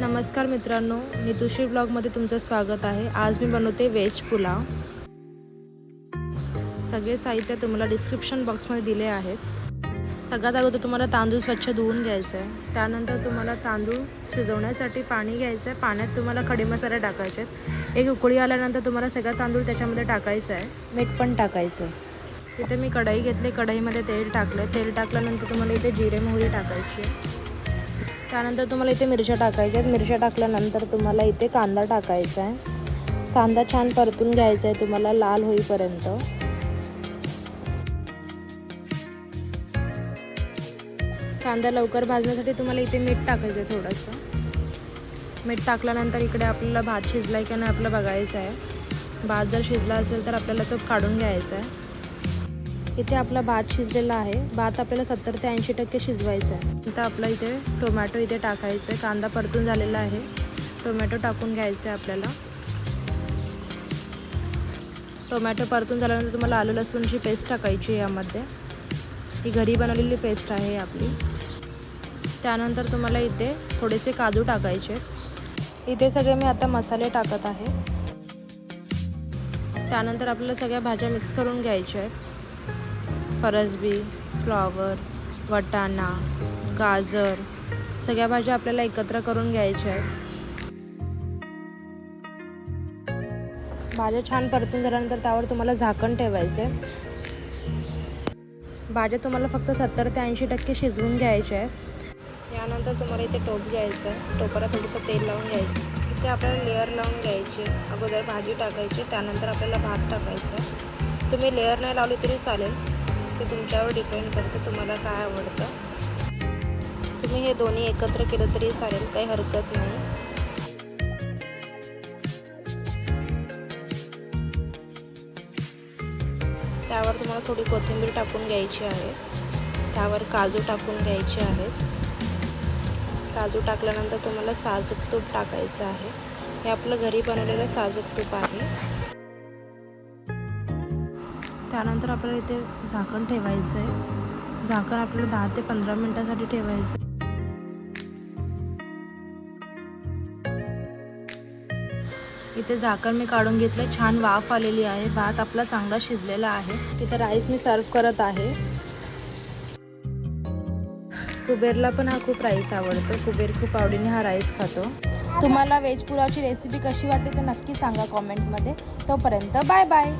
नमस्कार मित्रांनो, नितुश्री ब्लॉगमध्ये तुमचं स्वागत आहे। आज मी बनवते व्हेज पुलाव। सगळे साहित्य तुम्हाला डिस्क्रिप्शन बॉक्समध्ये दिले आहेत। सगळ्यात अगोदर तुम्हाला तांदूळ स्वच्छ धुवून घ्यायचे आहे। त्यानंतर तुम्हाला तांदूळ शिजवण्यासाठी पाणी घ्यायचं आहे। पाण्यात तुम्हाला खडे मसाले टाकायचे आहेत। एक उकळी आल्यानंतर तुम्हाला सगळा तांदूळ त्याच्यामध्ये टाकायचं आहे। मीठ पण टाकायचं आहे। इथे मी कढई घेतली, कढईमध्ये तेल टाकलं। तेल टाकल्यानंतर तुम्हाला इथे जिरे मोहरी टाकायची आहे। त्यानंतर तुम्हाला इथे मिरच्या टाकायच्या आहेत। मिरच्या टाकल्यानंतर तुम्हाला इथे कांदा टाकायचा आहे। कांदा छान परतून घ्यायचा आहे तुम्हाला लाल होईपर्यंत। कांदा लवकर भाजण्यासाठी तुम्हाला इथे मीठ टाकायचं आहे थोडंसं। मीठ टाकल्यानंतर इकडे आपल्याला भात शिजलाय की नाही आपलं बघायचं आहे। भात जर शिजला असेल तर आपल्याला तो काढून घ्यायचा आहे। इथे आपला भात शिजलेला आहे। भात आपल्याला 70 ते 80% शिजवायचा आहे। नंतर आपला इथे टोमॅटो इथे टाकायचं आहे। कांदा परतून झालेला आहे, टोमॅटो टाकून घ्यायचं आहे आपल्याला। टोमॅटो परतून झाल्यानंतर तुम्हाला आलू लसूणची पेस्ट टाकायची आहे यामध्ये। ही घरी बनवलेली पेस्ट आहे आपली। त्यानंतर तुम्हाला इथे थोडेसे काजू टाकायचे आहेत। इथे सगळे मी आता मसाले टाकत आहे। त्यानंतर आपल्याला सगळ्या भाज्या मिक्स करून घ्यायच्या आहेत। फरसबी, फ्लॉवर, वटाणा, गाजर, सगळ्या भाज्या आपल्याला एकत्र करून घ्यायच्या आहेत। भाज्या छान परतून झाल्यानंतर त्यावर तुम्हाला झाकण ठेवायचे आहे। भाज्या तुम्हाला फक्त 70 ते 80% शिजवून घ्यायच्या आहेत। यानंतर तुम्हाला इथे टोप घ्यायचं आहे। टोपाला थोडंसं तेल लावून घ्यायचं। इथे आपल्याला लेअर लावून घ्यायची। अगोदर भाजी टाकायची, त्यानंतर आपल्याला भात टाकायचा आहे। तुम्ही लेअर नाही लावली तरी चालेल, ते तुमच्यावर डिपेंड करतं तुम्हाला काय आवडतं। तुम्ही हे दोन्ही एकत्र केलं तरी चालेल, काही हरकत नाही। त्यावर तुम्हाला थोडी कोथिंबीर टाकून घ्यायची आहे। त्यावर काजू टाकून घ्यायचे आहेत। काजू टाकल्यानंतर तुम्हाला साजूक तूप टाकायचं आहे। हे आपलं घरी बनवलेलं साजूक तूप आहे। त्यानंतर आपल्याला इथे झाकण ठेवायचं आहे। झाकण आपल्याला 10 ते 15 मिनिटांसाठी ठेवायचं आहे। इथे झाकण मी काढून घेतलं, छान वाफ आलेली आहे। भात आपला चांगला शिजलेला आहे। तिथे राईस मी सर्व करत आहे। कुबेरला पण हा खूप राईस आवडतो। कुबेर खूप आवडीने हा राईस खातो। तुम्हाला व्हेज पुलावची रेसिपी कशी वाटली ते नक्की सांगा कॉमेंटमध्ये। तोपर्यंत बाय बाय।